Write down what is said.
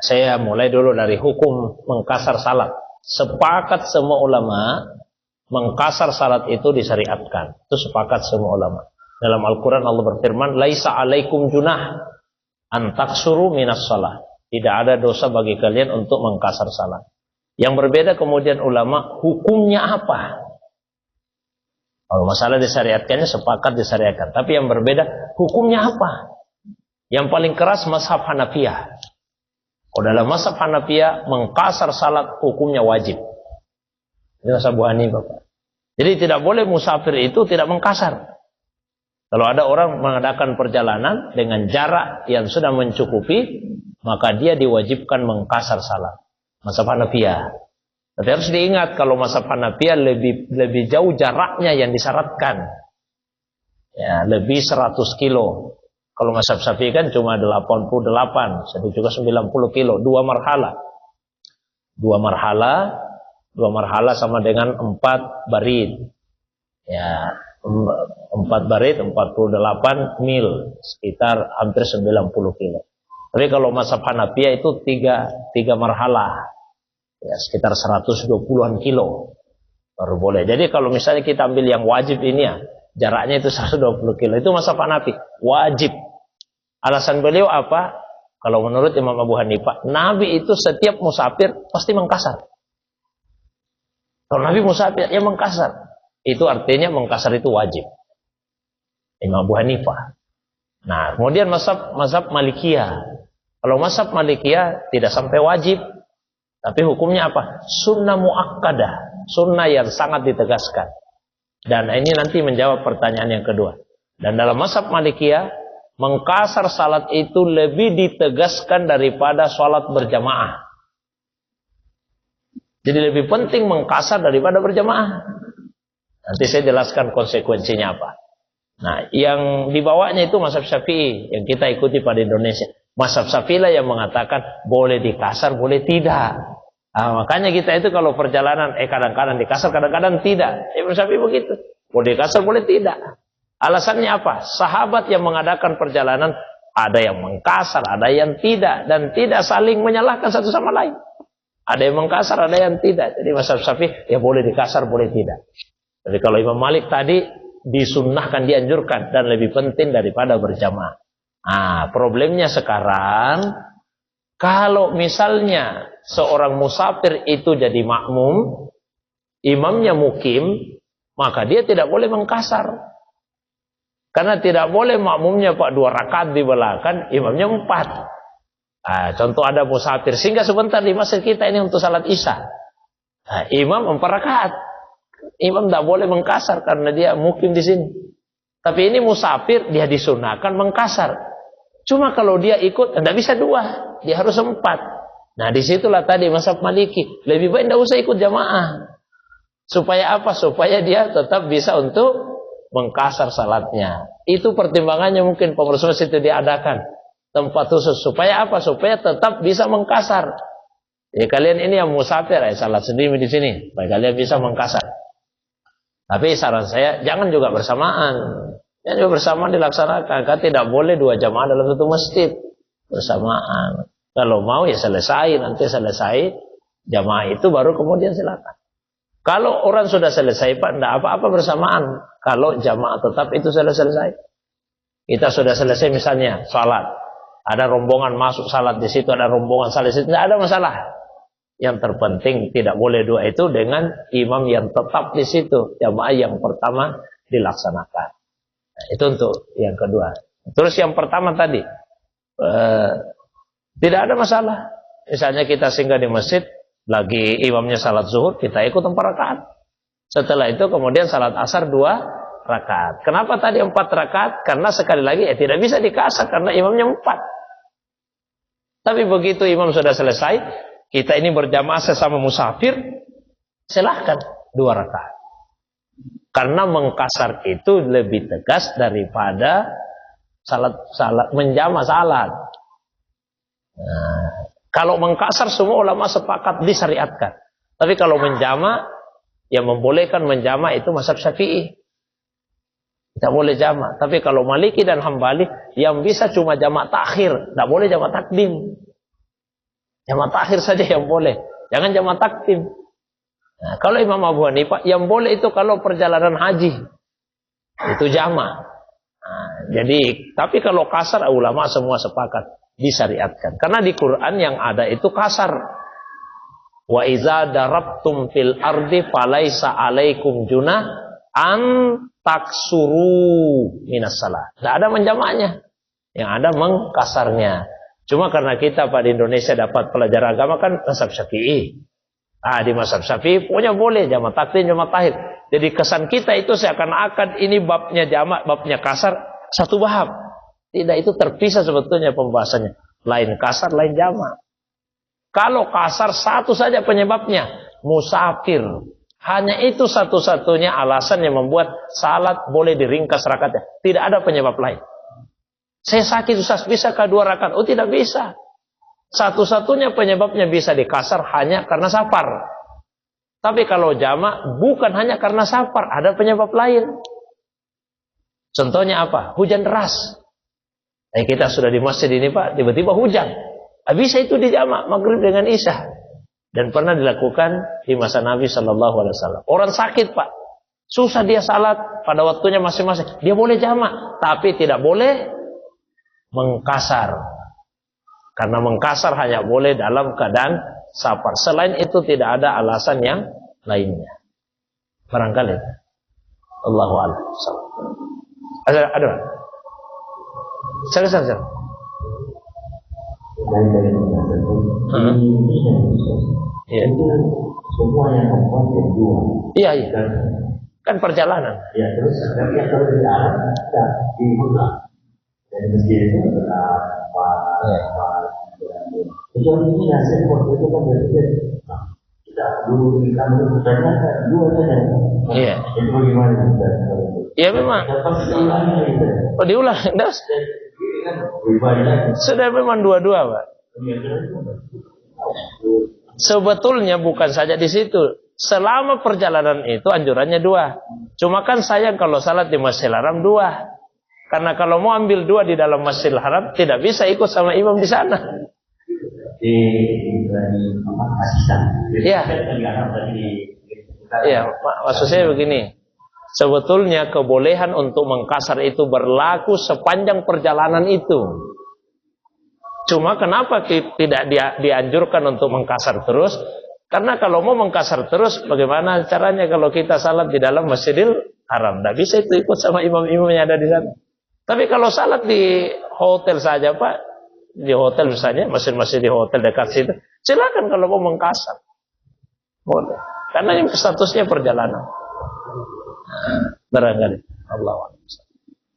Saya mulai dulu dari hukum mengkasar salat. Sepakat semua ulama mengkasar salat itu disyariatkan. Itu sepakat semua ulama. Dalam Al-Quran Allah berfirman, "Laisa alaikum junah an taksuru minas salat." Tidak ada dosa bagi kalian untuk mengkasar salat. Yang berbeda kemudian ulama, hukumnya apa? Kalau masalah disyariatkannya sepakat disyariatkan. Tapi yang berbeda, hukumnya apa? Yang paling keras mazhab Hanafiyah. Kalau dalam mazhab Hanafiyah, mengkasar salat hukumnya wajib. Ini mazhab Abu Hanifah. Jadi tidak boleh musafir itu tidak mengkasar. Kalau ada orang mengadakan perjalanan dengan jarak yang sudah mencukupi, maka dia diwajibkan mengkasar salat. Mazhab Hanafiyah. Tapi harus diingat kalau mazhab Hanafiyah lebih jauh jaraknya yang disyaratkan. Ya, lebih 100 kilo. Kalau mazhab Syafi'i kan cuma 88, jadi juga 90 kilo, 2 marhala. 2 marhala sama dengan 4 barid. Ya, 4 barid 48 mil, sekitar hampir 90 kilo. Tapi kalau mazhab Hanafiyah itu 3 marhala. Ya, sekitar 120-an kilo baru boleh. Jadi kalau misalnya kita ambil yang wajib ini ya, jaraknya itu 120 kilo. Itu mazhab Hanafi, wajib. Alasan beliau apa? Kalau menurut Imam Abu Hanifah, Nabi itu setiap musafir pasti mengkasar. Kalau Nabi musafir, ya mengkasar. Itu artinya mengkasar itu wajib. Imam Abu Hanifah. Nah, kemudian mazhab Malikiyah. Kalau mazhab Malikiyah tidak sampai wajib. Tapi hukumnya apa? Sunnah muakkadah. Sunnah yang sangat ditegaskan. Dan ini nanti menjawab pertanyaan yang kedua. Dan dalam mazhab Malikiyah, mengkasar salat itu lebih ditegaskan daripada salat berjamaah. Jadi lebih penting mengkasar daripada berjamaah. Nanti saya jelaskan konsekuensinya apa. Nah, yang dibawanya itu mazhab Syafi'i yang kita ikuti pada Indonesia. Mazhab Syafi'i lah yang mengatakan boleh dikasar, boleh tidak. Nah, makanya kita itu kalau perjalanan kadang-kadang dikasar, kadang-kadang tidak. Imam Syafi'i begitu. Boleh dikasar, boleh tidak. Alasannya apa? Sahabat yang mengadakan perjalanan ada yang mengkasar, ada yang tidak, dan tidak saling menyalahkan satu sama lain. Ada yang mengkasar, ada yang tidak. Jadi mazhab Syafi'i ya boleh dikasar, boleh tidak. Jadi kalau Imam Malik tadi disunnahkan, dianjurkan, dan lebih penting daripada berjamaah. Nah, problemnya sekarang kalau misalnya seorang musafir itu jadi makmum, imamnya mukim, maka dia tidak boleh mengkasar. Karena tidak boleh makmumnya 2 rakaat di belakang, imamnya 4. Nah, contoh ada musafir, sehingga sebentar di masjid kita ini untuk salat isya. Nah, imam 4 rakaat. Imam tidak boleh mengkasar karena dia mukim di sini. Tapi ini musafir, dia disunahkan mengkasar. Cuma kalau dia ikut, tidak bisa 2, dia harus 4. Nah, disitulah tadi mazhab Maliki, lebih baik tidak usah ikut jamaah. Supaya apa? Supaya dia tetap bisa untuk mengkasar salatnya. Itu pertimbangannya mungkin pengurus masjid itu diadakan tempat khusus. Supaya apa? Supaya tetap bisa mengkasar. Ya kalian ini yang musafir, salat sendiri di sini, supaya kalian bisa mengkasar. Tapi saran saya jangan juga bersamaan. Jangan juga bersamaan dilaksanakan. Kan tidak boleh 2 jamaah dalam satu masjid bersamaan. Kalau mau ya selesai, nanti selesai jamaah itu baru kemudian silakan. Kalau orang sudah selesai Pak, tidak apa-apa bersamaan. Kalau jamaah tetap itu selesai. Kita sudah selesai misalnya salat. Ada rombongan masuk salat di situ, ada rombongan salat di situ, tidak ada masalah. Yang terpenting tidak boleh 2 itu dengan imam yang tetap di situ. Jamaah yang pertama dilaksanakan. Nah, itu untuk yang kedua. Terus yang pertama tadi, tidak ada masalah. Misalnya kita singgah di masjid, lagi imamnya salat zuhur, kita ikut 4 rakaat. Setelah itu kemudian salat asar 2 rakaat. Kenapa tadi 4 rakaat? Karena sekali lagi tidak bisa dikasar karena imamnya 4. Tapi begitu imam sudah selesai, kita ini berjamaah sesama musafir, silahkan 2 rakaat. Karena mengkasar itu lebih tegas daripada salat menjama salat. Nah, kalau mengkasar semua ulama sepakat disyariatkan. Tapi kalau menjama, yang membolehkan menjama itu mazhab Syafi'i. Tidak boleh jama. Tapi kalau Maliki dan Hambali yang bisa cuma jama takhir, tidak boleh jama takdim. Jamaah takhir saja yang boleh. Jangan jamaah takdim. Nah, kalau Imam Abu Hanifah yang boleh itu kalau perjalanan haji. Itu jamaah. Nah, jadi, tapi kalau kasar ulama semua sepakat disyariatkan. Karena di Quran yang ada itu kasar. Wa iza darabtum fil ardi falaisa alaikum junah an taksuru minas salat. Tidak ada menjamaknya. Yang ada mengkasarnya. Cuma karena kita pada Indonesia dapat pelajaran agama kan mazhab Syafi'i. Di mazhab Syafi'i pokoknya boleh jamaah takdim, jamaah tahir. Jadi kesan kita itu seakan-akan ini babnya jamak, babnya kasar satu bab. Tidak, itu terpisah sebetulnya pembahasannya. Lain kasar, lain jamak. Kalau kasar satu saja penyebabnya, musafir. Hanya itu satu-satunya alasan yang membuat salat boleh diringkas rakaatnya. Tidak ada penyebab lain. Saya sakit Ustaz, bisakah 2 rakaat? Oh, tidak bisa. Satu-satunya penyebabnya bisa dikasar hanya karena safar. Tapi kalau jamak bukan hanya karena safar, ada penyebab lain. Contohnya apa? Hujan deras. Kita sudah di masjid ini Pak, tiba-tiba hujan. Bisa itu di jamak maghrib dengan isya. Dan pernah dilakukan di masa Nabi Shallallahu Alaihi Wasallam. Orang sakit Pak, susah dia salat pada waktunya masing-masing. Dia boleh jamak, tapi tidak boleh mengkasar. Karena mengkasar hanya boleh dalam keadaan safar. Selain itu tidak ada alasan yang lainnya. Barangkali. Allahu a'lam. Ada. Silakan. Iya. Semua yang membuat yang dua. Iya. Kan perjalanan. Ya, terus yang kalau di Arab ada di Mekah. Dan masjid itu adalah kecuali ini hasil waktu itu kan berarti kita dulu kita menurutnya dua saja. Iya. Itu bagaimana kita? Iya memang. Oh diulang, sudah memang dua-dua Pak. Sebetulnya bukan saja di situ. Selama perjalanan itu anjurannya 2. Cuma kan sayang kalau salat di Masjidil Haram 2. Karena kalau mau ambil 2 di dalam Masjidil Haram tidak bisa ikut sama imam di sana. Iya. Iya, maksud saya begini. Sebetulnya kebolehan untuk mengkasar itu berlaku sepanjang perjalanan itu. Cuma kenapa tidak dianjurkan untuk mengkasar terus? Karena kalau mau mengkasar terus, bagaimana caranya kalau kita salat di dalam Masjidil Haram? Tidak bisa itu ikut sama imam-imam yang ada di sana. Tapi kalau salat di hotel saja Pak, di hotel misalnya, masjid-masjid di hotel dekat situ, silakan kalau mau mengkasar. Boleh. Karena ini statusnya perjalanan. Barangkali Allah.